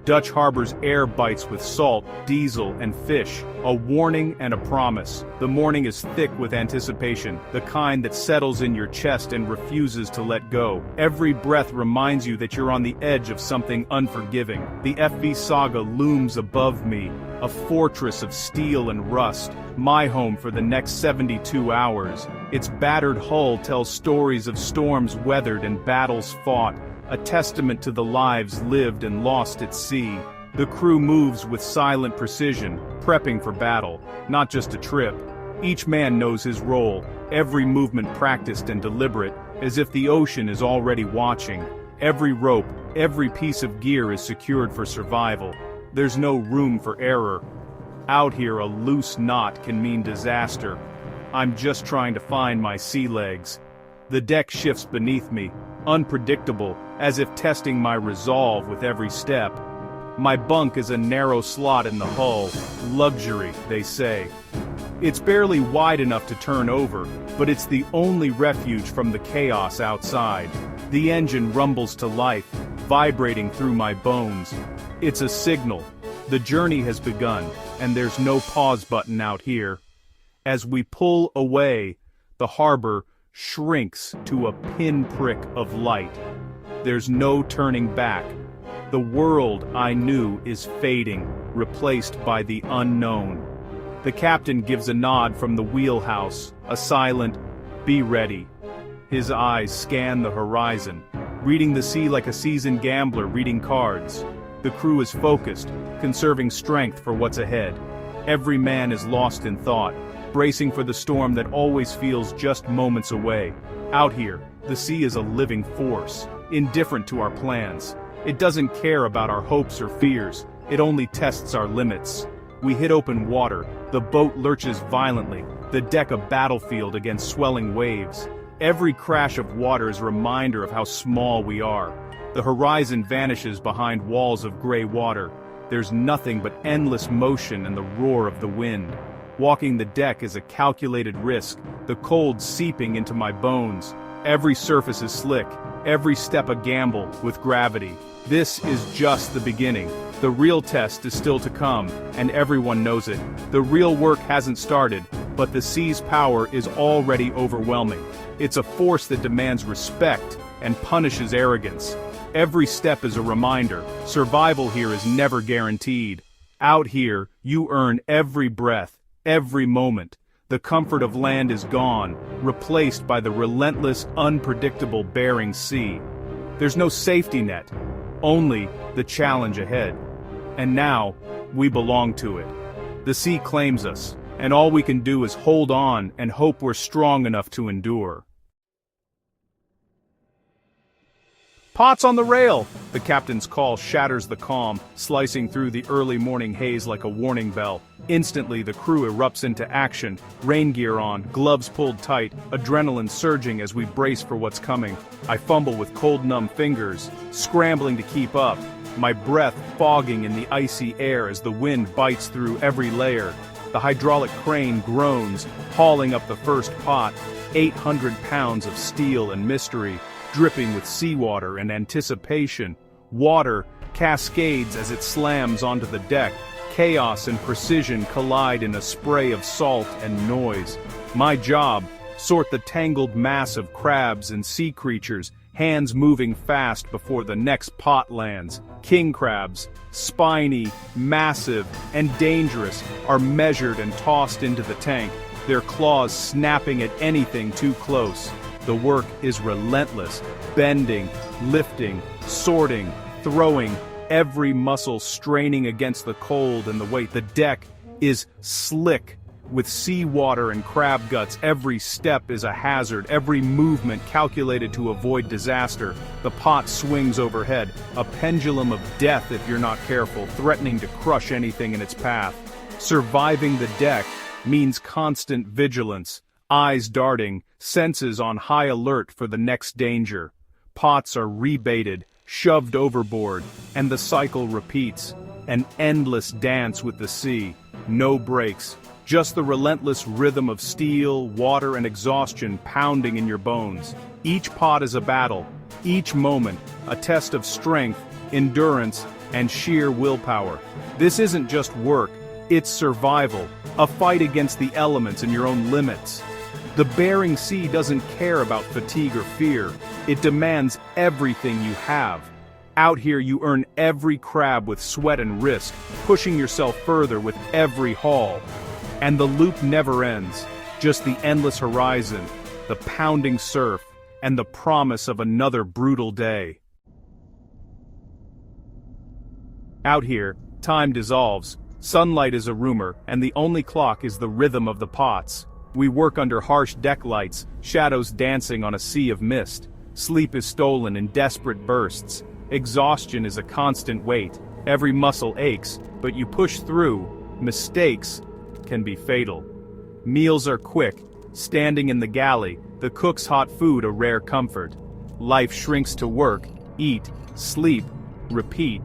Dutch Harbor's air bites with salt, diesel, and fish, a warning and a promise. The morning is thick with anticipation, the kind that settles in your chest and refuses to let go. Every breath reminds you that you're on the edge of something unforgiving. The FV Saga looms above me, a fortress of steel and rust, my home for the next 72 hours. Its battered hull tells stories of storms weathered and battles fought, a testament to the lives lived and lost at sea. The crew moves with silent precision, prepping for battle, not just a trip. Each man knows his role, every movement practiced and deliberate, as if the ocean is already watching. Every rope, every piece of gear is secured for survival. There's no room for error. Out here, a loose knot can mean disaster. I'm just trying to find my sea legs. The deck shifts beneath me, unpredictable, as if testing my resolve with every step. My bunk is a narrow slot in the hull, luxury, they say. It's barely wide enough to turn over, but it's the only refuge from the chaos outside. The engine rumbles to life, vibrating through my bones. It's a signal. The journey has begun, and there's no pause button out here. As we pull away, the harbor shrinks to a pinprick of light. There's no turning back. The world I knew is fading, replaced by the unknown. The captain gives a nod from the wheelhouse, a silent, "Be ready." His eyes scan the horizon, reading the sea like a seasoned gambler reading cards. The crew is focused, conserving strength for what's ahead. Every man is lost in thought, bracing for the storm that always feels just moments away. Out here, the sea is a living force, indifferent to our plans. It doesn't care about our hopes or fears, it only tests our limits. We hit open water, the boat lurches violently, the deck a battlefield against swelling waves. Every crash of water is a reminder of how small we are. The horizon vanishes behind walls of gray water. There's nothing but endless motion and the roar of the wind. Walking the deck is a calculated risk, the cold seeping into my bones. Every surface is slick, every step a gamble with gravity. This is just the beginning. The real test is still to come, and everyone knows it. The real work hasn't started, but the sea's power is already overwhelming. It's a force that demands respect and punishes arrogance. Every step is a reminder, survival here is never guaranteed. Out here, you earn every breath, every moment. The comfort of land is gone, replaced by the relentless, unpredictable Bering Sea. There's no safety net, only the challenge ahead. And now, we belong to it. The sea claims us, and all we can do is hold on and hope we're strong enough to endure. "Pots on the rail!" The captain's call shatters the calm, slicing through the early morning haze like a warning bell. Instantly, the crew erupts into action, rain gear on, gloves pulled tight, adrenaline surging as we brace for what's coming. I fumble with cold, numb fingers, scrambling to keep up, my breath fogging in the icy air as the wind bites through every layer. The hydraulic crane groans, hauling up the first pot, 800 pounds of steel and mystery, dripping with seawater and anticipation. Water cascades as it slams onto the deck. Chaos and precision collide in a spray of salt and noise. My job, sort the tangled mass of crabs and sea creatures, hands moving fast before the next pot lands. King crabs, spiny, massive, and dangerous, are measured and tossed into the tank, their claws snapping at anything too close. The work is relentless, bending, lifting, sorting, throwing, every muscle straining against the cold and the weight. The deck is slick with seawater and crab guts. Every step is a hazard, every movement calculated to avoid disaster. The pot swings overhead, a pendulum of death if you're not careful, threatening to crush anything in its path. Surviving the deck means constant vigilance, eyes darting, senses on high alert for the next danger. Pots are rebaited, shoved overboard, and the cycle repeats. An endless dance with the sea. No breaks, just the relentless rhythm of steel, water, and exhaustion pounding in your bones. Each pot is a battle, each moment a test of strength, endurance, and sheer willpower. This isn't just work, it's survival, a fight against the elements and your own limits. The Bering Sea doesn't care about fatigue or fear, it demands everything you have. Out here you earn every crab with sweat and risk, pushing yourself further with every haul. And the loop never ends, just the endless horizon, the pounding surf, and the promise of another brutal day. Out here, time dissolves, sunlight is a rumor, and the only clock is the rhythm of the pots. We work under harsh deck lights, shadows dancing on a sea of mist. Sleep is stolen in desperate bursts. Exhaustion is a constant weight. Every muscle aches, but you push through. Mistakes can be fatal. Meals are quick. Standing in the galley, the cook's hot food a rare comfort. Life shrinks to work, eat, sleep, repeat.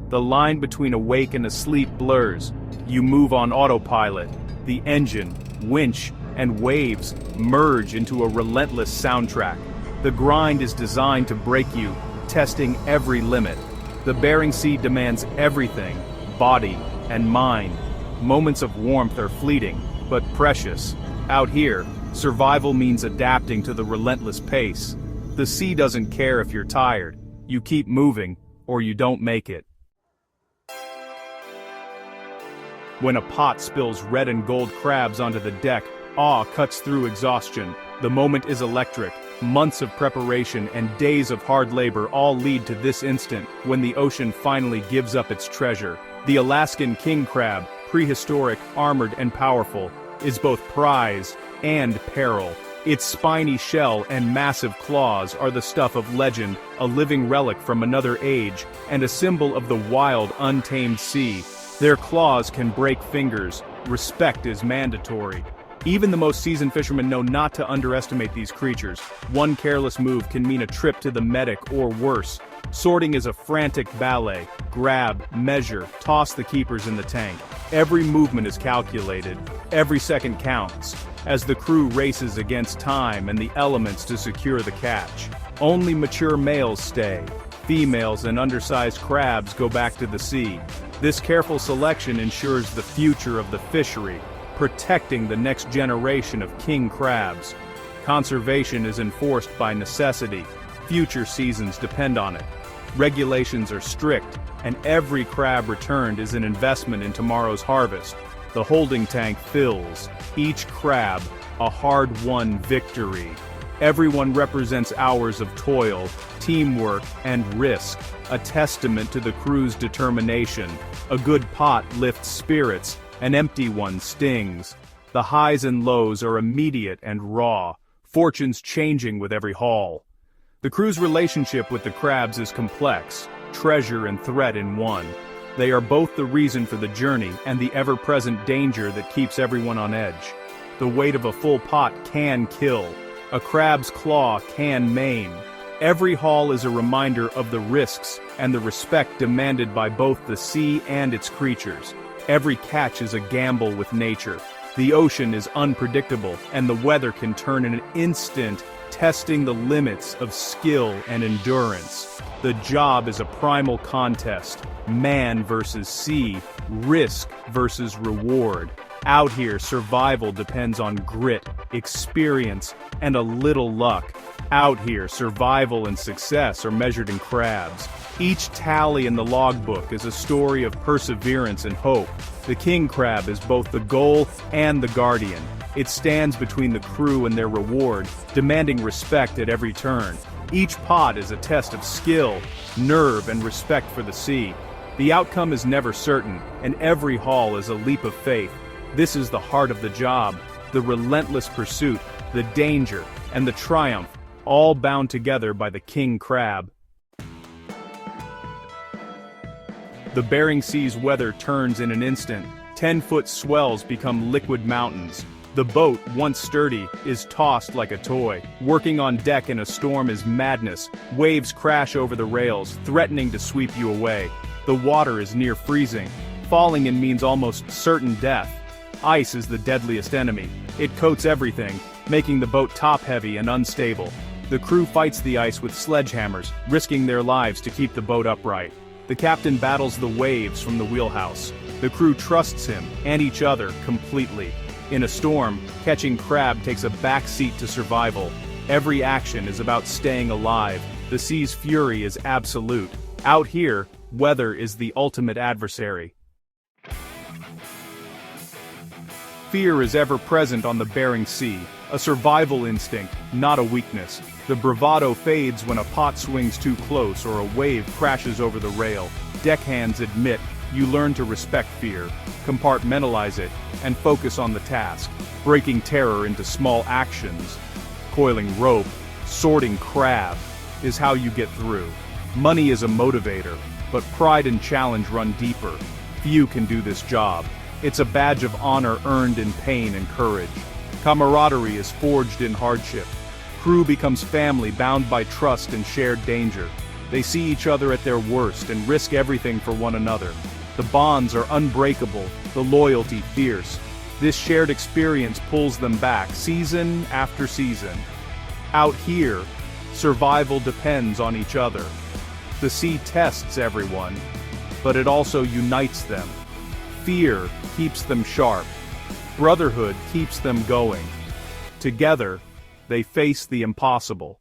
The line between awake and asleep blurs. You move on autopilot. The engine, winch, and waves merge into a relentless soundtrack. The grind is designed to break you, testing every limit. The Bering Sea demands everything, body and mind. Moments of warmth are fleeting, but precious. Out here, survival means adapting to the relentless pace. The sea doesn't care if you're tired. You keep moving, or you don't make it. When a pot spills red and gold crabs onto the deck, awe cuts through exhaustion. The moment is electric. Months of preparation and days of hard labor all lead to this instant, when the ocean finally gives up its treasure. The Alaskan king crab, prehistoric, armored, and powerful, is both prize and peril. Its spiny shell and massive claws are the stuff of legend, a living relic from another age, and a symbol of the wild, untamed sea. Their claws can break fingers. Respect is mandatory. Even the most seasoned fishermen know not to underestimate these creatures. One careless move can mean a trip to the medic or worse. Sorting is a frantic ballet. Grab, measure, toss the keepers in the tank. Every movement is calculated. Every second counts, as the crew races against time and the elements to secure the catch. Only mature males stay. Females and undersized crabs go back to the sea. This careful selection ensures the future of the fishery, protecting the next generation of king crabs. Conservation is enforced by necessity. Future seasons depend on it. Regulations are strict, and every crab returned is an investment in tomorrow's harvest. The holding tank fills, each crab a hard-won victory. Everyone represents hours of toil, teamwork, and risk, a testament to the crew's determination. A good pot lifts spirits, an empty one stings. The highs and lows are immediate and raw, fortunes changing with every haul. The crew's relationship with the crabs is complex, treasure and threat in one. They are both the reason for the journey and the ever-present danger that keeps everyone on edge. The weight of a full pot can kill. A crab's claw can maim. Every haul is a reminder of the risks and the respect demanded by both the sea and its creatures. Every catch is a gamble with nature. The ocean is unpredictable, and the weather can turn in an instant, testing the limits of skill and endurance. The job is a primal contest, man versus sea, risk versus reward. Out here, survival depends on grit, experience, and a little luck. Out here, survival and success are measured in crabs. Each tally in the logbook is a story of perseverance and hope. The king crab is both the goal and the guardian. It stands between the crew and their reward, demanding respect at every turn. Each pot is a test of skill, nerve, and respect for the sea. The outcome is never certain, and every haul is a leap of faith. This is the heart of the job, the relentless pursuit, the danger, and the triumph, all bound together by the king crab. The Bering Sea's weather turns in an instant. 10-foot swells become liquid mountains. The boat, once sturdy, is tossed like a toy. Working on deck in a storm is madness. Waves crash over the rails, threatening to sweep you away. The water is near freezing. Falling in means almost certain death. Ice is the deadliest enemy. It coats everything, making the boat top-heavy and unstable. The crew fights the ice with sledgehammers, risking their lives to keep the boat upright. The captain battles the waves from the wheelhouse. The crew trusts him, and each other, completely. In a storm, catching crab takes a back seat to survival. Every action is about staying alive. The sea's fury is absolute. Out here, weather is the ultimate adversary. Fear is ever present on the Bering Sea, a survival instinct, not a weakness. The bravado fades when a pot swings too close or a wave crashes over the rail. Deckhands admit, you learn to respect fear, compartmentalize it, and focus on the task, breaking terror into small actions. Coiling rope, sorting crab, is how you get through. Money is a motivator, but pride and challenge run deeper. Few can do this job. It's a badge of honor earned in pain and courage. Camaraderie is forged in hardship. Crew becomes family bound by trust and shared danger. They see each other at their worst and risk everything for one another. The bonds are unbreakable, the loyalty fierce. This shared experience pulls them back season after season. Out here, survival depends on each other. The sea tests everyone, but it also unites them. Fear keeps them sharp. Brotherhood keeps them going. Together, they face the impossible.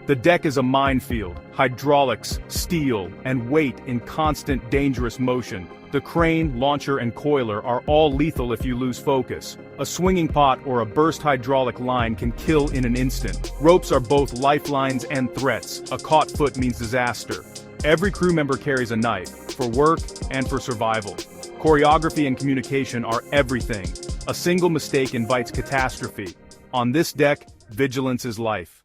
The deck is a minefield, hydraulics, steel, and weight in constant dangerous motion. The crane, launcher, and coiler are all lethal if you lose focus. A swinging pot or a burst hydraulic line can kill in an instant. Ropes are both lifelines and threats. A caught foot means disaster. Every crew member carries a knife, for work and for survival. Choreography and communication are everything. A single mistake invites catastrophe. On this deck, vigilance is life.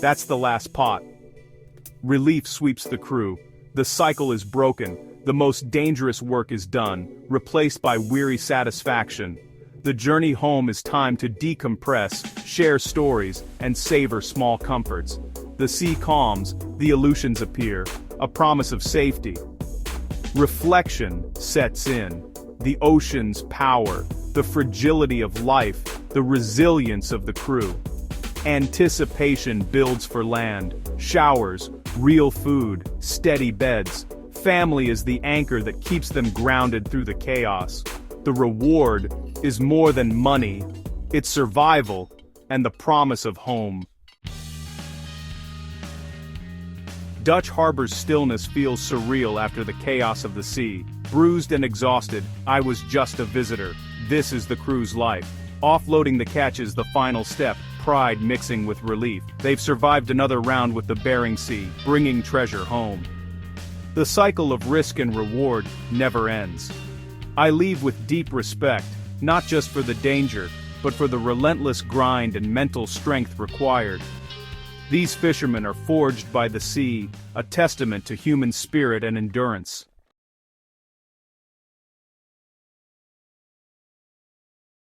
That's the last pot. Relief sweeps the crew. The cycle is broken. The most dangerous work is done, replaced by weary satisfaction. The journey home is time to decompress, share stories, and savor small comforts. The sea calms, the illusions appear, a promise of safety. Reflection sets in. The ocean's power, the fragility of life, the resilience of the crew. Anticipation builds for land, showers, real food, steady beds. Family is the anchor that keeps them grounded through the chaos. The reward is more than money, it's survival and the promise of home. Dutch Harbor's stillness feels surreal after the chaos of the sea. Bruised and exhausted, I was just a visitor. This is the crew's life. Offloading the catch is the final step, pride mixing with relief. They've survived another round with the Bering Sea, bringing treasure home. The cycle of risk and reward never ends. I leave with deep respect, not just for the danger, but for the relentless grind and mental strength required. These fishermen are forged by the sea, a testament to human spirit and endurance.